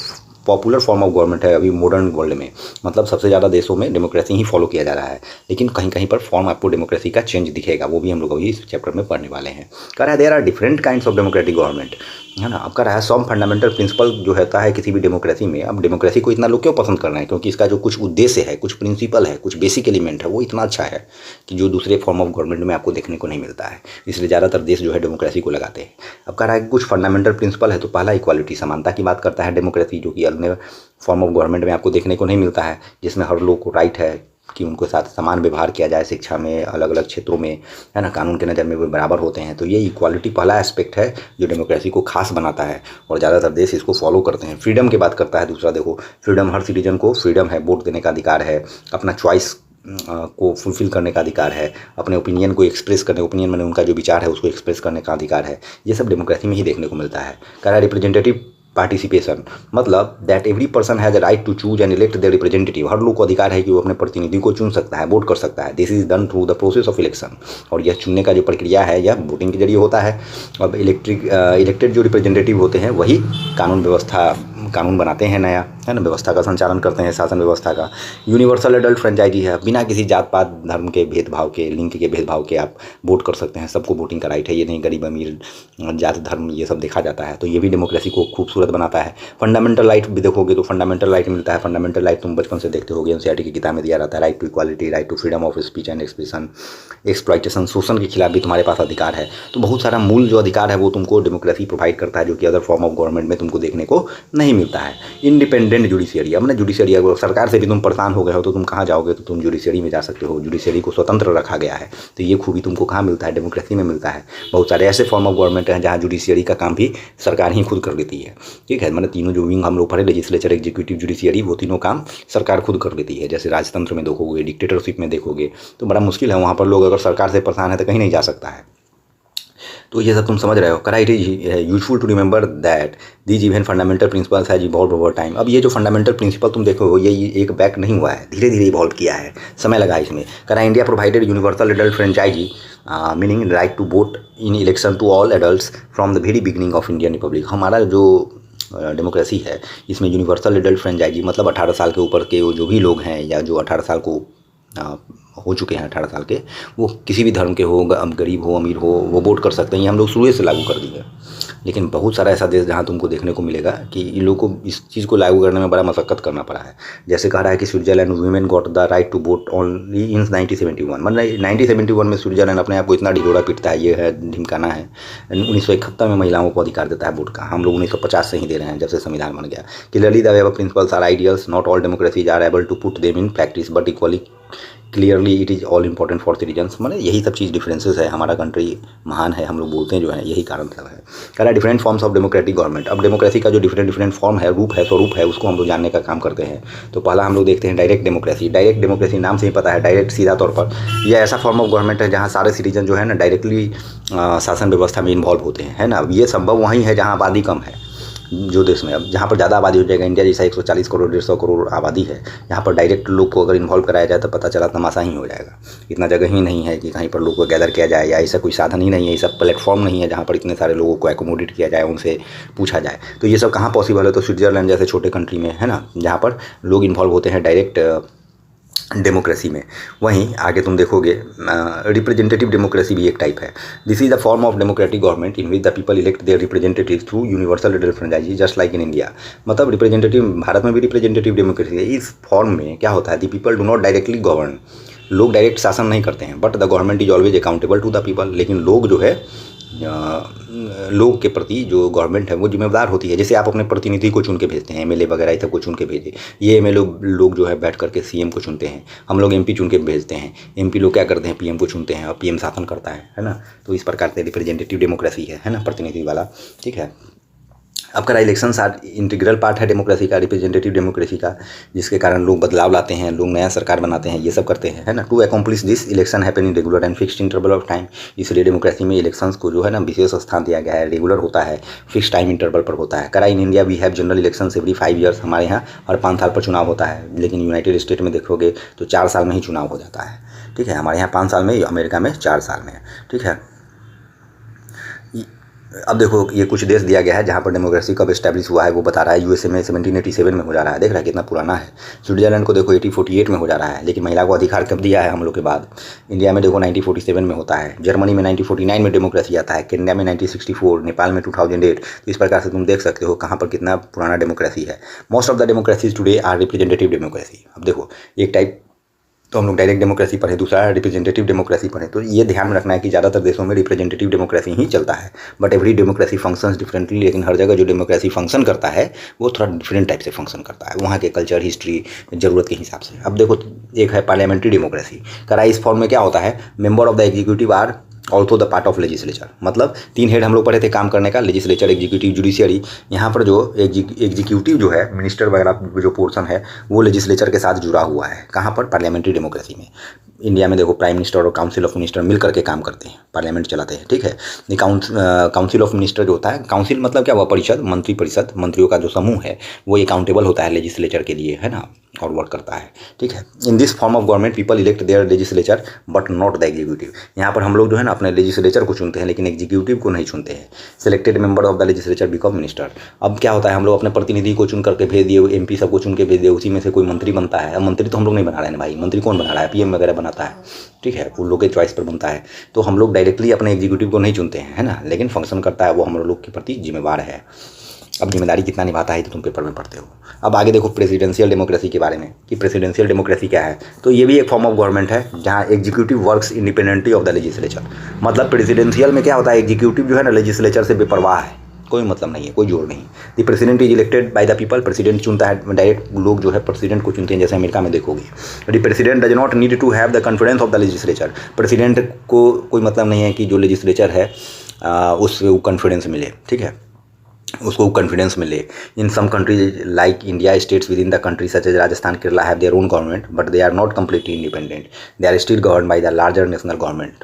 पॉपुलर फॉर्म ऑफ गवर्नमेंट है अभी मॉडर्न वर्ल्ड में, मतलब सबसे ज़्यादा देशों में डेमोक्रेसी ही फॉलो किया जा रहा है। लेकिन कहीं कहीं पर फॉर्म आपको डेमोक्रेसी का चेंज दिखेगा, वो भी हम लोग अभी इस चैप्टर में पढ़ने वाले हैं। कह रहा है there are different kinds of democratic government, है ना। अब कह रहा है सम फंडामेंटल प्रिंसिपल जो होता है किसी भी डेमोक्रेसी में। अब डेमोक्रेसी को इतना लोग क्यों पसंद कर रहे हैं, क्योंकि इसका जो कुछ उद्देश्य है, कुछ प्रिंसिपल है, कुछ बेसिक एलिमेंट है, वो इतना अच्छा है कि जो दूसरे फॉर्म ऑफ गवर्नमेंट में आपको देखने को नहीं मिलता है। इसलिए ज़्यादातर देश जो है डेमोक्रेसी को लगाते हैं। अब कह रहा है कि कुछ फंडामेंटल प्रिंसिपल है, तो पहला इक्वालिटी, समानता की बात करता है डेमोक्रेसी, जो कि अन्य फॉर्म ऑफ गवर्नमेंट में आपको देखने को नहीं मिलता है, जिसमें हर लोग को राइट है कि उनको साथ समान व्यवहार किया जाए, शिक्षा में, अलग अलग क्षेत्रों में, है ना, कानून के नज़र में वो बराबर होते हैं। तो ये इक्वालिटी पहला एस्पेक्ट है जो डेमोक्रेसी को खास बनाता है और ज़्यादातर देश इसको फॉलो करते हैं। फ्रीडम की बात करता है दूसरा, देखो फ्रीडम, हर सिटीजन को फ्रीडम है, वोट देने का अधिकार है, अपना चॉइस को फुलफिल करने का अधिकार है, अपने ओपिनियन को एक्सप्रेस करने, ओपिनियन मैंने उनका जो विचार है उसको एक्सप्रेस करने का अधिकार है। ये सब डेमोक्रेसी में ही देखने को मिलता है। कह रहा है रिप्रेजेंटेटिव पार्टिसिपेशन, मतलब that every person has a right to choose and elect their representative. हर लोग को अधिकार है कि वो अपने प्रतिनिधि को चुन सकता है, वोट कर सकता है। This is done through the process of election, और यह चुनने का जो प्रक्रिया है यह वोटिंग के जरिए होता है। अब इलेक्टेड जो रिप्रेजेंटेटिव होते हैं वही कानून बनाते हैं नया, है ना, व्यवस्था का संचालन करते हैं, शासन व्यवस्था का। यूनिवर्सल एडल्ट फ्रेंचाइजी है, बिना किसी जात पात धर्म के भेदभाव के, लिंग के भेदभाव के आप वोट कर सकते हैं, सबको वोटिंग का राइट है। ये नहीं गरीब अमीर, जात धर्म ये सब देखा जाता है। तो ये भी डेमोक्रेसी को खूबसूरत बनाता है। फंडामेंटल राइट भी देखोगे तो फंडामेंटल राइट मिलता है। फंडामेंटल राइट तुम बचपन से देखते होगे, एनसीईआरटी की किताब में दिया रहता है, right to equality, right to freedom of speech and expression, exploitation, शोषण के खिलाफ भी तुम्हारे पास अधिकार है। तो बहुत सारा मूल जो अधिकार है वो तुमको डेमोक्रेसी प्रोवाइड करता है, जो कि अदर फॉर्म ऑफ गवर्नमेंट में तुमको देखने को नहीं मिलता है। इंडिपेंडेंट जुडिशियरी, अब ना जुडिशियरी, अगर सरकार से भी तुम परेशान हो गए हो तो तुम कहाँ जाओगे, तो तुम जुडिशियरी में जा सकते हो। जुडिशियरी को स्वतंत्र रखा गया है। तो ये खूबी तुमको कहाँ मिलता है, डेमोक्रेसी में मिलता है। बहुत सारे ऐसे फॉर्म ऑफ गवर्नमेंट हैं जहाँ जुडिशियरी का काम भी सरकार ही खुद कर देती है। ठीक है, मैंने तीनों जो विंग हम लोग पढ़े, लेजिस्लेचर, एग्जीक्यूटिव, जुडिशियरी, वो तीनों काम सरकार खुद कर देती है। जैसे राजतंत्र में देखोगे, डिक्टेटरशिप में देखोगे तो बड़ा मुश्किल है, वहाँ पर लोग अगर सरकार से परेशान है तो कहीं नहीं जा सकता है। तो ये सब तुम समझ रहे हो। करा it is useful to remember that these even fundamental principles has evolve over time. अब ये जो फंडामेंटल प्रिंसिपल तुम देखो ये एक बैक नहीं हुआ है, धीरे धीरे इवॉल्व किया है, समय लगा इसमें। करा India provided universal adult franchise meaning right to vote in election to all adults from the very beginning of Indian republic. हमारा जो डेमोक्रेसी है इसमें यूनिवर्सल एडल्ट फ्रेंचाइजी मतलब 18 साल के ऊपर के जो भी लोग हैं या जो 18 साल को हो चुके हैं 18 साल के, वो किसी भी धर्म के हो, गरीब हो अमीर हो, वो वोट कर सकते हैं। ये हम लोग शुरू से लागू कर दिए। लेकिन बहुत सारा ऐसा देश जहाँ तुमको देखने को मिलेगा कि इन लोगों को इस चीज़ को लागू करने में बड़ा मशक्कत करना पड़ा है। जैसे कह रहा है कि Switzerland women got the right to vote only in 1971, मतलब 1971 में स्विट्जरलैंड अपने आप को इतना ढिढोरा पीटता है, ये है ढिमकाना है। 1971 में महिलाओं को अधिकार देता है वोट का, हम लोग 1950 से ही दे रहे हैं जब से संविधान बन गया। Clearly the above principles are ideals, not all democracies are able to put them in practice but equally clearly it is all important for citizens. मतलब यही सब चीज़ डिफरेंसेस है, हमारा कंट्री महान है, हम लोग बोलते हैं जो है, यही कारण सब है। कह रहा है different forms of democratic government. अब डेमोक्रेसी का जो डिफरेंट फॉर्म है, रूप है, स्वरूप है, उसको हम लोग जानने का काम करते हैं। तो पहला हम लोग देखते हैं डायरेक्ट डेमोक्रेसी। डायरेक्ट डेमोक्रेसी नाम से ही पता है, डायरेक्ट सीधा तौर पर यह ऐसा फॉर्म ऑफ गवर्नमेंट है जहाँ सारे सिटीजन जो है ना डायरेक्टली शासन व्यवस्था में इन्वॉल्व होते हैं, है ना। ये संभव वहीं है जहाँ आबादी कम है, जो देश में। अब जहाँ पर ज़्यादा आबादी हो जाएगा, इंडिया जैसा 140 करोड़ 150 करोड़ आबादी है, यहाँ पर डायरेक्ट लोग को अगर इन्वॉल्व कराया जाए तो पता चला तमाशा ही हो जाएगा। इतना जगह ही नहीं है कि कहीं पर लोग को गैदर किया जाए, या ऐसा कोई साधन ही नहीं है, ऐसा प्लेटफॉर्म नहीं है जहाँ पर इतने सारे लोगों को एकोमोडेट किया जाए, उनसे पूछा जाए। तो ये सब कहाँ पॉसिबल है, तो स्विट्जरलैंड जैसे छोटे कंट्री में, है ना, जहाँ पर लोग इन्वॉल्व होते हैं डायरेक्ट डेमोक्रेसी में। वहीं आगे तुम देखोगे रिप्रेजेंटेटिव डेमोक्रेसी भी एक टाइप है। This is the form of democratic government in which the people elect their representative through universal adult franchise just like in India. मतलब रिप्रेजेंटेटिव, भारत में भी रिप्रेजेंटेटिव डेमोक्रेसी है। इस फॉर्म में क्या होता है, the people do not directly govern, लोग डायरेक्ट शासन नहीं करते हैं, but the government is always accountable to the people. लेकिन लोग जो है लोग के प्रति जो गवर्नमेंट है वो जिम्मेदार होती है। जैसे आप अपने प्रतिनिधि को चुन के भेजते हैं, एमएलए वगैरह ये सब को चुन के भेजे, ये एमएलए लोग जो है बैठ करके सीएम को चुनते हैं, हम लोग एमपी चुन के भेजते हैं, एमपी लोग क्या करते हैं, पीएम को चुनते हैं और पीएम शासन करता है ना। तो इस प्रकार से रिप्रेजेंटेटिव डेमोक्रेसी है ना, प्रतिनिधि वाला, ठीक है। अब करा इलेक्शंस आर इंटीग्रल पार्ट है डेमोक्रेसी का, रिप्रेजेंटेटिव डेमोक्रेसी का, जिसके कारण लोग बदलाव लाते हैं, लोग नया सरकार बनाते हैं, ये सब करते हैं, है ना। To accomplish this election happen in regular and fixed interval of time. इसलिए डेमोक्रेसी में इलेक्शंस को जो है ना विशेष स्थान दिया गया है, रेगुलर होता है, फिक्स टाइम इंटरवल पर होता है। करा in India we have general election every 5 years, हमारे यहाँ हर 5 साल पर चुनाव होता है, लेकिन यूनाइटेड स्टेट में देखोगे तो 4 साल में ही चुनाव हो जाता है, ठीक है। हमारे यहाँ 5 साल में, अमेरिका में 4 साल में, ठीक है। अब देखो ये कुछ देश दिया गया है जहाँ पर डेमोक्रेसी कब एस्टैब्लिश हुआ है वो बता रहा है। यूएसए में 1787 में हो जा रहा है, देख रहा है कितना पुराना है। स्विट्जरलैंड को देखो 1848 में हो जा रहा है, लेकिन महिला को अधिकार कब दिया है हम लोग के बाद। इंडिया में देखो 1947 में होता है, जर्मनी में 1949 में डेमोक्रेसी आता है, कनाडा में 1964, नेपाल में 2008। तो इस प्रकार से तुम देख सकते हो कहाँ पर कितना पुराना डेमोक्रेसी है। Most of the democracies today are representative democracy. अब देखो एक टाइप तो हम लोग डायरेक्ट डेमोक्रेसी पढ़े, दूसरा रिप्रेजेंटेटिव डेमोक्रेसी पढ़े। तो ये ध्यान में रखना है कि ज़्यादातर देशों में रिप्रेजेंटेटिव डेमोक्रेसी ही चलता है, but every democracy functions differently. लेकिन हर जगह जो डेमोक्रेसी फंक्शन करता है वो थोड़ा डिफरेंट टाइप से फंक्शन करता है, वहाँ के कल्चर, हिस्ट्री, ज़रूरत के हिसाब से। अब देखो एक है पार्लियामेंट्री डेमोक्रेसी। करा इस फॉर्म में क्या होता है, member of the executive are also the part of legislature. मतलब 3 हेड हम लोग पढ़े थे काम करने का, लेजिस्लेचर, एग्जीक्यूटिव, जुडिशियरी। यहाँ पर जो एग्जीक्यूटिव जो है, मिनिस्टर वगैरह जो पोर्सन है वो लेजिस्लेचर के साथ जुड़ा हुआ है। कहाँ पर, पार्लियामेंट्री डेमोक्रेसी में। इंडिया में देखो प्राइम मिनिस्टर और काउंसिल ऑफ मिनिस्टर मिल करके काम करते हैं, पार्लियामेंट चलाते हैं, ठीक है। काउंसिल ऑफ मिनिस्टर जो होता है, काउंसिल मतलब क्या हुआ, परिषद, मंत्री परिषद, मंत्रियों का जो समूह है वो अकाउंटेबल होता है लेजिस्लेचर के लिए, है ना, और वर्क करता है, ठीक है। In this form of government people elect there legislature but not the executive. यहाँ पर हम लोग जो है ना अपने लेजिस्लेचर को चुनते हैं, लेकिन एग्जीक्यूटिव को नहीं चुनते हैं। Selected member of the legislature become minister. अब क्या होता है, हम लोग अपने प्रतिनिधि को चुन करके भेज दिए, एमपी सबको चुन के भेज दिए, उसी में से कोई मंत्री बनता है। अब मंत्री तो हम लोग नहीं बना रहे हैं भाई, मंत्री कौन बना रहा है, पीएम वगैरह बनाता है, ठीक है, उन लोग के चॉइस पर बनता है। तो हम लोग डायरेक्टली अपने एग्जीक्यूटिव को नहीं चुनते हैं, है ना, लेकिन फंक्शन करता है वो हम लोग के प्रति जिम्मेवार है। अब जिम्मेदारी कितना निभाता है तो तुम पेपर में पढ़ते हो। अब आगे देखो प्रेसिडेंशियल डेमोक्रेसी के बारे में कि प्रेसिडेंशियल डेमोक्रेसी क्या है। तो ये भी एक फॉर्म ऑफ गवर्नमेंट है जहाँ executive works independently of the legislature. मतलब प्रेसिडेंशियल में क्या होता है, एग्जीक्यूटिव जो है ना लेजिस्लेचर से बेपरवाह है, कोई मतलब नहीं है, कोई जोड़ नहीं। The president is elected by the people. President चुनता है, डायरेक्ट लोग जो है प्रेसिडेंट को चुनते हैं, जैसे अमेरिका में देखोगे। The president does not need to have the confidence of the legislature. President को कोई मतलब नहीं है कि जो लेजिस्लेचर है उससे वो कॉन्फिडेंस मिले, ठीक है, उसको कॉन्फिडेंस मिले। In some countries like India, states within the country such as Rajasthan, Kerala have their own government but they are not completely independent, they are still govern by the larger national government.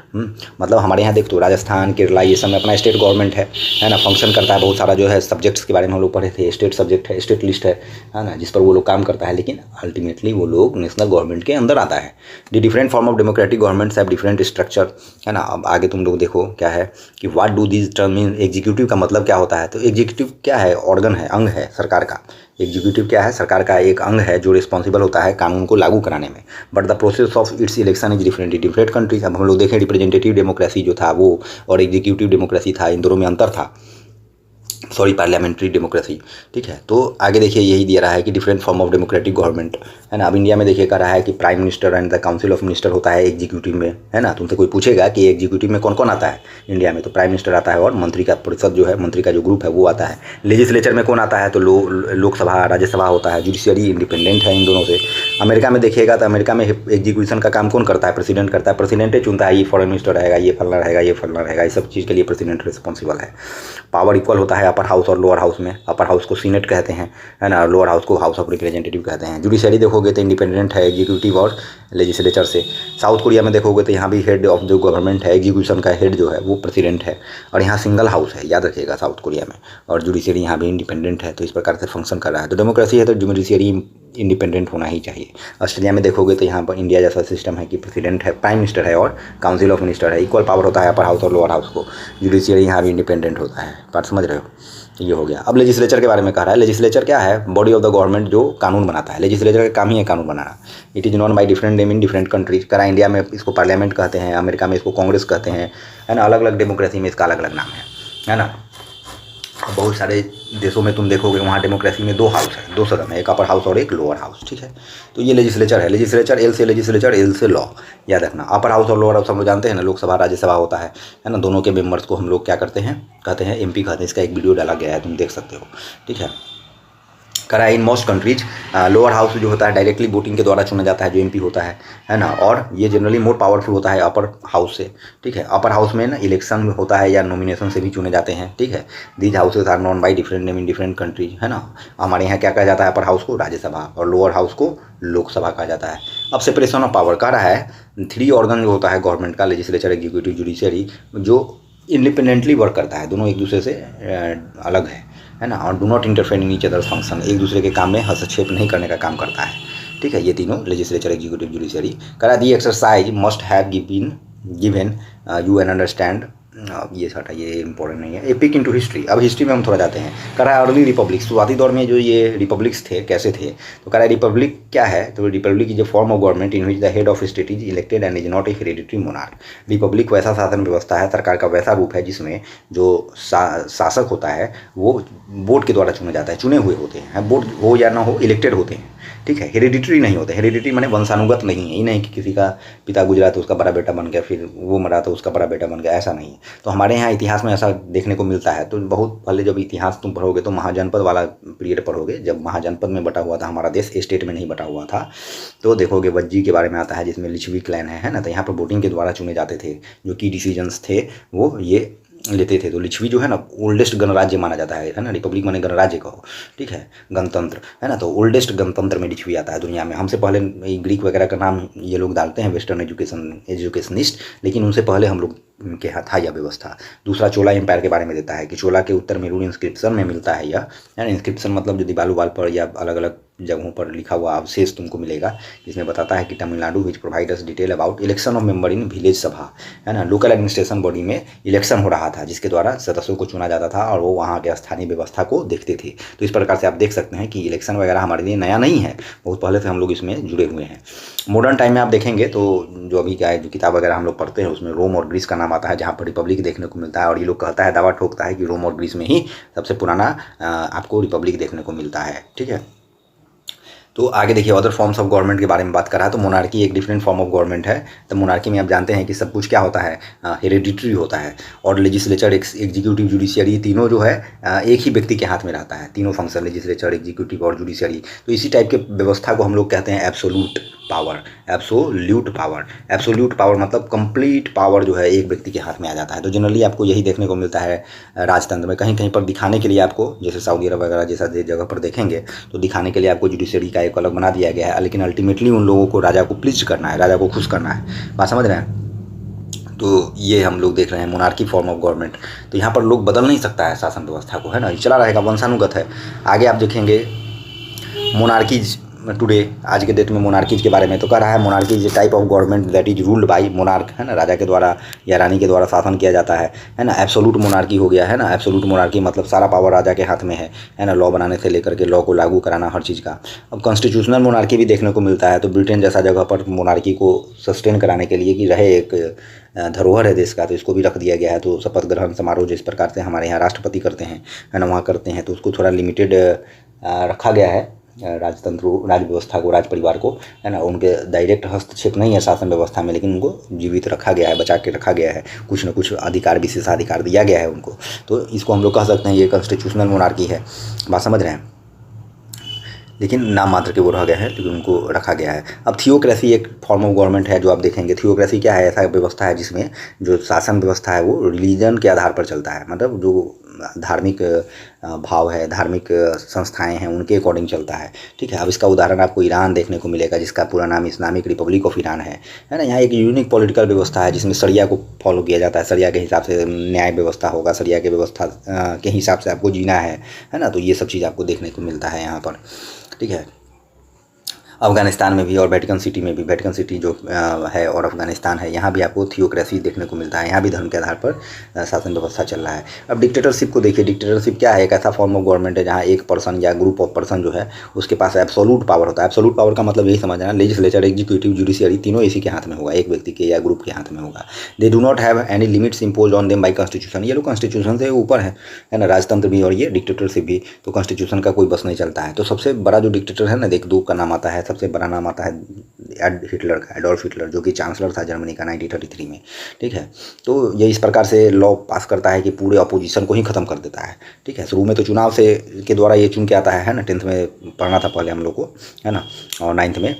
मतलब हमारे यहाँ देख तो राजस्थान, केरला ये सब में अपना state government है ना, फंक्शन करता है। बहुत सारा जो है सब्जेक्ट्स के बारे में हम लोग पढ़े थे, स्टेट सब्जेक्ट है, स्टेट लिस्ट है ना, जिस पर वो लोग काम करता है, लेकिन अल्टीमेटली वो लोग नेशनल गवर्नमेंट के अंदर आता है। The different form of democratic governments have different structure, है ना। अब आगे तुम लोग देखो क्या है कि what do this term mean. Executive का मतलब क्या होता है, तो एग्जीक्यूटिव क्या है, ऑर्गन है, अंग है सरकार का। एग्जीक्यूटिव क्या है, सरकार का एक अंग है जो रिस्पॉन्सिबल होता है कानून को लागू कराने में। But the process of its election is different in different countries. अब हम लोग देखें रिप्रेजेंटेटिव डेमोक्रेसी जो था वो और एग्जीक्यूटिव डेमोक्रेसी था, इन दोनों में अंतर था, सॉरी पार्लियामेंट्री डेमोक्रेसी, ठीक है। तो आगे देखिए यही दिया रहा है कि different form of democratic government, है ना। अब इंडिया में देखिए कर रहा है कि prime minister and the council of minister होता है एग्जीक्यूटिव में, है ना। तुमसे कोई पूछेगा कि एग्जीक्यूटिव में कौन कौन आता है इंडिया में, तो प्राइम मिनिस्टर आता है और मंत्री का परिषद जो है, मंत्री का जो ग्रुप है वो आता है। लेजिस्लेचर में कौन आता है, तो लोकसभा, राज्यसभा होता है। जुडिशियरी इंडिपेंडेंट है इन दोनों से। अमेरिका में देखिएगा तो अमेरिका में एग्जीक्यूशन का काम कौन करता है, प्रेसिडेंट करता है। प्रेसिडेंट चुनता है ये फॉरेन मिनिस्टर रहेगा, ये फलना रहेगा, ये फलना रहेगा, इस सब चीज़ के लिए प्रेसिडेंट रिस्पॉन्सिबल है। पावर इक्वल होता है अपर हाउस और लोअर हाउस में। अपर हाउस को सीनेट कहते हैं, है ना, लोअर हाउस को हाउस ऑफ रिप्रेजेंटेटिव कहते हैं। जुडिशरी देखोगे तो इंडिपेंडेंट है एग्जीक्यूटिव और लेजिस्लेचर से। साउथ कोरिया में देखोगे तो यहाँ भी हेड ऑफ जो गवर्नमेंट है, एग्जीक्यूशन का हेड जो है वो प्रेसिडेंट है, और यहाँ सिंगल हाउस है, याद रखिएगा साउथ कोरिया में। और जुडिशरी यहाँ भी इंडिपेंडेंट है, तो इस प्रकार से फंक्शन कर रहा है। तो डेमोक्रेसी है तो जुडिशरी इंडिपेंडेंट होना ही चाहिए। ऑस्ट्रेलिया में देखोगे तो यहाँ पर इंडिया जैसा सिस्टम है कि प्रेसिडेंट है, प्राइम मिनिस्टर है और काउंसिल ऑफ मिनिस्टर है। इक्वल पावर होता है अपर हाउस और लोअर हाउस को। जुडिशरी यहाँ भी इंडिपेंडेंट होता है। बात समझ रहे हो, ये हो गया। अब लेजिस्लेचर के बारे में कह रहा है। लेजिस्लेचर क्या है, बॉडी ऑफ द गवर्नमेंट जो कानून बनाता है। लेजिस्लेचर का काम ही है कानून बनाना। It is known by different name in different countries. करा इंडिया में इसको पार्लियामेंट कहते हैं, अमेरिका में इसको कांग्रेस कहते हैं, है ना। अलग अलग डेमोक्रेसी में इसका अलग अलग नाम है ना। बहुत सारे देशों में तुम देखोगे वहाँ डेमोक्रेसी में 2 हाउस है, 2 सदन है, एक अपर हाउस और एक लोअर हाउस, ठीक है। तो ये लेजिस्लेचर है, लेजिस्लेचर एल से लेजिस्लेचर, एल से लॉ, याद रखना। अपर हाउस और लोअर हाउस हम लोग जानते हैं ना, लोकसभा राज्यसभा होता है ना। दोनों के मेंबर्स को हम लोग क्या करते हैं, कहते हैं एमपी कहते हैं। इसका एक वीडियो डाला गया है, तुम देख सकते हो, ठीक है। करा in most countries lower house जो होता है डायरेक्टली वोटिंग के द्वारा चुना जाता है, जो एमपी होता है ना। और ये जनरली मोर पावरफुल होता है अपर हाउस से, ठीक है। अपर हाउस में ना इलेक्शन होता है या नॉमिनेशन से भी चुने जाते हैं, ठीक है। These houses are known by different name in different countries, है ना। हमारे यहाँ क्या कहा जाता है, अपर हाउस को राज्यसभा और लोअर हाउस को लोकसभा कहा जाता है। अब सेपरेशन ऑफ पावर कह रहा है 3 ऑर्गन जो होता है गवर्नमेंट का, लेजिस्लेचर, एग्जीक्यूटिव, जुडिशरी, जो इंडिपेंडेंटली वर्क करता है, दोनों एक दूसरे से अलग है ना। और do not interfere in each others function, एक दूसरे के काम में हस्तक्षेप नहीं करने का काम करता है, ठीक है। ये तीनों लेजिस्लेचर, एग्जीक्यूटिव, जुडिशरी। करा the exercise must have given you an understand, ये हटा, ये इंपॉर्टेंट नहीं है। ए पिक इनटू हिस्ट्री, अब हिस्ट्री में हम थोड़ा जाते हैं। करा अर्ली रिपब्लिक, शुरुआती दौर में जो ये रिपब्लिक्स थे कैसे थे, तो करा रिपब्लिक क्या है, तो Republic is a form of government in which the head of state is elected and is not a hereditary monarch. Republic वैसा शासन व्यवस्था है, सरकार का वैसा रूप है जिसमें जो शासक होता है वो वोट के द्वारा चुना जाता है, चुने हुए होते हैं, वोट हो या ना हो, इलेक्टेड होते हैं, ठीक है। हेरिडिटरी नहीं होते, हेरिडिटरी माने वंशानुगत नहीं है, ये नहीं कि किसी का पिता गुजरा तो उसका बड़ा बेटा बन गया, फिर वो मरा तो उसका बड़ा बेटा बन गया, ऐसा नहीं है। तो हमारे यहाँ इतिहास में ऐसा देखने को मिलता है। तो बहुत पहले जब इतिहास तुम पढ़ोगे तो महाजनपद वाला पीरियड पढ़ोगे, जब महाजनपद में बटा हुआ था हमारा देश, स्टेट में नहीं बटा हुआ था, तो देखोगे वज्जी के बारे में आता है जिसमें लिच्छवी क्लैन है ना। तो यहाँ पर वोटिंग के द्वारा चुने जाते थे, जो की डिसीजंस थे वो ये लेते थे। तो लिच्छवी जो है ना ओल्डेस्ट गणराज्य माना जाता है ना। रिपब्लिक माने गणराज्य कहो, ठीक है, गणतंत्र है ना। तो ओल्डेस्ट गणतंत्र में लिच्छवी आता है दुनिया में। हमसे पहले ग्रीक वगैरह का नाम ये लोग डालते हैं, वेस्टर्न एजुकेशनिस्ट, लेकिन उनसे पहले हम लोग के यहाँ था यह व्यवस्था। दूसरा चोला एम्पायर के बारे में देता है कि चोला के उत्तर में रूल इंस्क्रिप्शन में मिलता है यह, है ना। इंस्क्रिप्शन मतलब जो दीवाल उवाल पर या अलग अलग जगहों पर लिखा हुआ अवशेष तुमको मिलेगा, जिसमें बताता है कि Tamil Nadu which provides detail about election of member in village sabha, है ना। लोकल एडमिनिस्ट्रेशन बॉडी में इलेक्शन हो रहा था जिसके द्वारा सदस्यों को चुना जाता था और वो वहाँ के स्थानीय व्यवस्था को देखते थे। तो इस प्रकार से आप देख सकते हैं कि इलेक्शन वगैरह हमारे लिए नया नहीं है, बहुत पहले से हम लोग इसमें जुड़े हुए हैं। मॉडर्न टाइम में आप देखेंगे तो जो अभी क्या है, जो किताब वगैरह हम लोग पढ़ते हैं उसमें रोम और ग्रीस का नाम आता है, जहाँ पर रिपब्लिक देखने को मिलता है। और ये लोग कहता है, दावा ठोकता है कि रोम और ग्रीस में ही सबसे पुराना आपको रिपब्लिक देखने को मिलता है, ठीक है। तो आगे देखिए अदर फॉर्म्स ऑफ गवर्नमेंट के बारे में बात कर रहा है। तो मोनार्की एक डिफरेंट फॉर्म ऑफ गवर्नमेंट है। तो मोनार्की में आप जानते हैं कि सब कुछ क्या होता है, हेरिडिटरी होता है। और लेजिस्लेचर, एग्जीक्यूटिव, जुडिशियरी तीनों जो है एक ही व्यक्ति के हाथ में रहता है, तीनों फंक्शन, लेजिस्लेचर, एग्जीक्यूटिव और जुडिशियरी। तो इसी टाइप के व्यवस्था को हम लोग कहते हैं absolute power. Absolute power, absolute power मतलब कंप्लीट पावर जो है एक व्यक्ति के हाथ में आ जाता है। तो जनरली आपको यही देखने को मिलता है राजतंत्र में। कहीं कहीं पर दिखाने के लिए आपको, जैसे सऊदी अरब वगैरह जैसा जगह पर देखेंगे तो दिखाने के लिए आपको जुडिशरी का एक अलग बना दिया गया है, लेकिन अल्टीमेटली उन लोगों को राजा को प्लीज करना है, राजा को खुश करना है। बात समझ रहे हैं। तो ये हम लोग देख रहे हैं मोनार्की फॉर्म ऑफ गवर्नमेंट। तो यहाँ पर लोग बदल नहीं सकता है शासन व्यवस्था को, है ना, चला रहेगा, वंशानुगत है। आगे आप देखेंगे मोनार्कीज टुडे, आज के डेट में मोनार्कीज के बारे में तो कह रहा है monarchy type of government that is ruled by monarch, है ना, राजा के द्वारा या रानी के द्वारा शासन किया जाता है ना। एब्सोल्यूट मोनार्की हो गया, है ना। एब्सोल्यूट मोनार्की मतलब सारा पावर राजा के हाथ में है ना, लॉ बनाने से लेकर के लॉ को लागू कराना, हर चीज़ का। अब कॉन्स्टिट्यूशनल मोनार्की भी देखने को मिलता है। तो ब्रिटेन जैसा जगह पर मोनार्की को सस्टेन कराने के लिए कि रहे एक धरोहर है देश का, तो इसको भी रख दिया गया है। तो शपथ ग्रहण समारोह जिस प्रकार से हमारे यहाँ राष्ट्रपति करते हैं, है ना, वहाँ करते हैं, तो उसको थोड़ा लिमिटेड रखा गया है राजतंत्र, राज व्यवस्था को, राज परिवार को, है ना। उनके डायरेक्ट हस्तक्षेप नहीं है शासन व्यवस्था में, लेकिन उनको जीवित रखा गया है, बचा के रखा गया है, कुछ न कुछ अधिकार, विशेषाधिकार दिया गया है उनको। तो इसको हम लोग कह सकते हैं ये कॉन्स्टिट्यूशनल मोनार्की है। बात समझ रहे हैं। लेकिन नाम मात्र के वो रह गए हैं, लेकिन उनको रखा गया है। अब थियोक्रेसी एक फॉर्म ऑफ गवर्नमेंट है जो आप देखेंगे। थियोक्रेसी क्या है, ऐसा व्यवस्था है जिसमें जो शासन व्यवस्था है वो रिलीजन के आधार पर चलता है, मतलब जो धार्मिक भाव है, धार्मिक संस्थाएं हैं, उनके अकॉर्डिंग चलता है, ठीक है। अब इसका उदाहरण आपको ईरान देखने को मिलेगा, जिसका पूरा नाम इस्लामिक रिपब्लिक ऑफ ईरान है ना। यहाँ एक यूनिक पॉलिटिकल व्यवस्था है जिसमें शरिया को फॉलो किया जाता है, शरिया के हिसाब से न्याय व्यवस्था होगा, शरिया के व्यवस्था के हिसाब से आपको जीना है ना। तो ये सब चीज़ आपको देखने को मिलता है यहाँ पर, ठीक है। अफ़गानिस्तान में भी और वेटिकन सिटी में भी, वेटिकन सिटी जो है और अफ़गानिस्तान है, यहाँ भी आपको थियोक्रेसी देखने को मिलता है। यहाँ भी धर्म के आधार पर शासन व्यवस्था चल रहा है। अब डिक्टेटरशिप को देखिए, डिक्टेटरशिप क्या है? एक ऐसा फॉर्म ऑफ गवर्नमेंट है जहाँ एक पर्सन या ग्रुप ऑफ पर्सन जो है उसके पास एब्सोलूट पावर होता है। एब्सोलूट पावर का मतलब यही समझना, लेजिस्लेचर, एग्जीक्यूटिव, जुडिशियरी तीनों इसी के हाथ में होगा, एक व्यक्ति के या ग्रुप के हाथ में होगा। They do not have any limits impose on them by constitution. ये लोग कॉन्स्टिट्यूशन से ऊपर है ना, राजतंत्र भी और ये डिक्टेटरशिप भी, तो कॉन्स्टिट्यूशन का कोई बस नहीं चलता है। तो सबसे बड़ा जो डिक्टेटर है ना, देख दो का नाम आता है, सबसे बड़ा नाम आता है हिटलर का, एडोल्फ हिटलर, जो कि चांसलर था जर्मनी का 1933 में। ठीक है, तो ये इस प्रकार से लॉ पास करता है कि पूरे अपोजिशन को ही खत्म कर देता है। ठीक है, शुरू में तो चुनाव से के द्वारा ये चुन के आता है ना, 10th में पढ़ना था पहले हम लोग को, है ना, और 9th में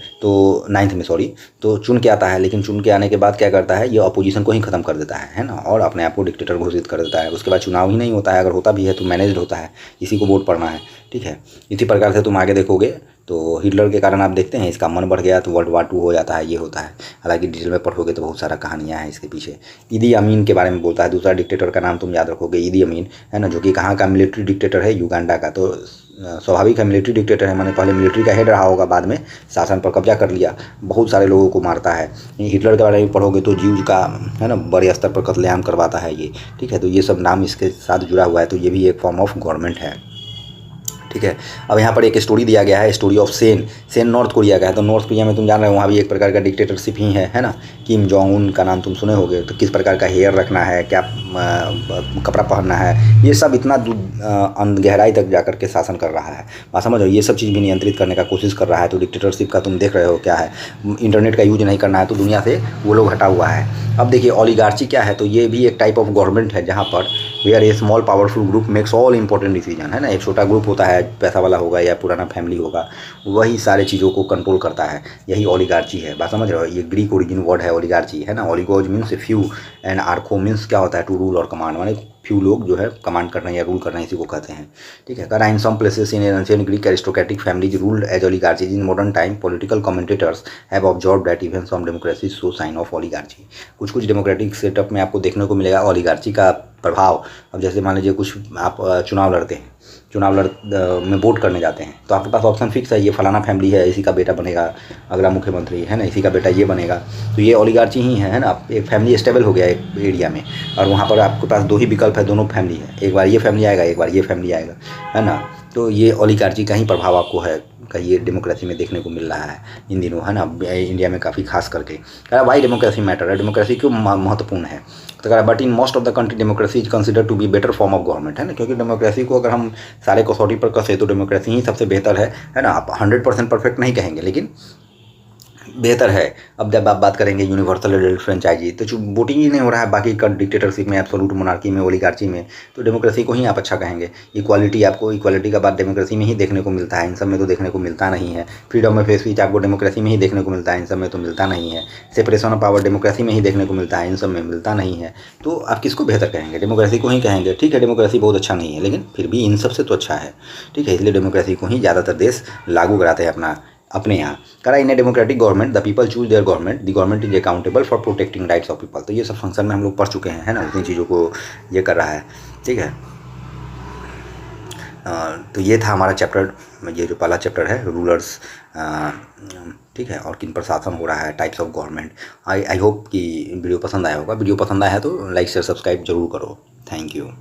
तो चुन के आता है, लेकिन चुन के आने के बाद क्या करता है, ये अपोजिशन को ही खत्म कर देता है ना, और अपने आप को डिक्टेटर घोषित कर देता है। उसके बाद चुनाव ही नहीं होता है, अगर होता भी है तो मैनेज्ड होता है, किसी को वोट पड़ना है। ठीक है, इसी प्रकार से तुम आगे देखोगे तो हिटलर के कारण आप देखते हैं इसका मन बढ़ गया तो वर्ल्ड वार 2 हो जाता है, ये होता है। हालांकि डिटेल में पढ़ोगे तो बहुत सारा कहानियाँ हैं इसके पीछे। ईदी अमीन के बारे में बोलता है, दूसरा डिक्टेटर का नाम तुम याद रखोगे, ईदी अमीन, है ना, जो कि कहाँ का मिलिट्री डिक्टेटर है, युगांडा का। तो स्वाभाविक है, मिलिट्री डिक्टेटर है, मैंने पहले मिलिट्री का हेड रहा होगा, बाद में शासन पर कब्जा कर लिया, बहुत सारे लोगों को मारता है। हिटलर के बारे में पढ़ोगे तो ज्यूज का, है ना, बड़े स्तर पर कत्लेआम करवाता है ये। ठीक है, तो ये सब नाम इसके साथ जुड़ा हुआ है, तो ये भी एक फॉर्म ऑफ गवर्नमेंट है। ठीक है, अब यहाँ पर एक स्टोरी दिया गया है, story of Sen north Korea का है। तो नॉर्थ कोरिया में तुम जान रहे हो वहाँ भी एक प्रकार का डिक्टेटरशिप ही है ना। किम जोंग उन का नाम तुम सुने होगे, तो किस प्रकार का हेयर रखना है, क्या कपड़ा पहनना है, ये सब इतना गहराई तक जाकर के शासन कर रहा है। बात समझो, ये सब चीज़ भी नियंत्रित करने का कोशिश कर रहा है। तो डिक्टेटरशिप का तुम देख रहे हो क्या है, इंटरनेट का यूज नहीं करना है तो दुनिया से वो लोग हटा हुआ है। अब देखिए ओलिगार्ची क्या है, तो ये भी एक टाइप ऑफ गवर्नमेंट है जहाँ पर where a small powerful group makes all important decision, है ना। एक छोटा ग्रुप होता है, पैसा वाला होगा या पुराना फैमिली होगा, वही सारे चीज़ों को कंट्रोल करता है, यही ओलिगार्ची है। बात समझ रहे हो, ये ग्रीक ओरिजिन वर्ड है ओलिगार्ची, है ना। Oligos means few and आर्को means क्या होता है, टू रूल और कमांड, माने फ्यू लोग जो है कमांड करना या रूल करना, इसी को कहते हैं। ठीक है, करा in some places in ancient Greek aristocratic families ruled as oligarchies. In modern time political commentators have observed that even some democracy show sign of oligarchy. कुछ डेमोक्रेटिक सेटअप में आपको देखने को मिलेगा ओलिगार्ची का प्रभाव। अब जैसे मान लीजिए कुछ आप चुनाव लड़ते हैं, में वोट करने जाते हैं, तो आपके पास ऑप्शन फिक्स है, ये फलाना फैमिली है, इसी का बेटा बनेगा अगला मुख्यमंत्री, है ना, इसी का बेटा ये बनेगा। तो ये ओलिगार्ची ही है ना। एक फैमिली स्टेबल हो गया एक एरिया में, और वहाँ पर आपके पास दो ही विकल्प है, दोनों फैमिली है, एक बार ये फैमिली आएगा, एक बार ये फैमिली आएगा, है ना। तो ये ओलिगार्ची का ही प्रभाव आपको है कहिए डेमोक्रेसी में देखने को मिल रहा है इन दिनों, है ना, इंडिया में काफ़ी खास करके। कह रहा वाई डेमोक्रेसी मैटर है, डेमोक्रेसी क्यों महत्वपूर्ण है। तो कह रहा but in most of the country democracy is consider to be better form of government, है ना। क्योंकि डेमोक्रेसी को अगर हम सारे कसौटी पर कसे तो डेमोक्रेसी ही सबसे बेहतर है ना। आप 100% परफेक्ट नहीं कहेंगे, लेकिन बेहतर है। अब जब आप बात करेंगे यूनिवर्सल एडल्ट फ्रेंचाइजी, तो वोटिंग ही नहीं हो रहा है बाकी का डिक्टेटरशिप में, एब्सोल्यूट मोनार्की में, ओलिगार्ची में, तो डेमोक्रेसी को ही आप अच्छा कहेंगे। इक्वालिटी, आपको इक्वालिटी का बात डेमोक्रेसी में ही देखने को मिलता है, इन सब में तो देखने को मिलता नहीं है। फ्रीडम ऑफ स्पीच आपको डेमोक्रेसी में ही देखने को मिलता है, इन सब में तो मिलता नहीं है। सेपरेशन ऑफ पावर डेमोक्रेसी में ही देखने को मिलता है, इन सब में मिलता नहीं है। तो आप किसको बेहतर कहेंगे, डेमोक्रेसी को ही कहेंगे। ठीक है, डेमोक्रेसी बहुत अच्छा नहीं है, लेकिन फिर भी इन सबसे तो अच्छा है। ठीक है, इसलिए डेमोक्रेसी को ही ज़्यादातर देश लागू कराते हैं अपने यहाँ। करा in a democratic government the people choose their government, the government is accountable for protecting rights of people. तो ये सब फंक्शन में हम लोग पढ़ चुके हैं, है ना, उतनी चीज़ों को ये कर रहा है। ठीक है, तो ये था हमारा चैप्टर, ये जो पहला चैप्टर है रूलर्स, ठीक है, और किन पर शासन हो रहा है, types of government. I hope कि वीडियो पसंद आया होगा। वीडियो पसंद आया है तो लाइक शेयर सब्सक्राइब जरूर करो। Thank you.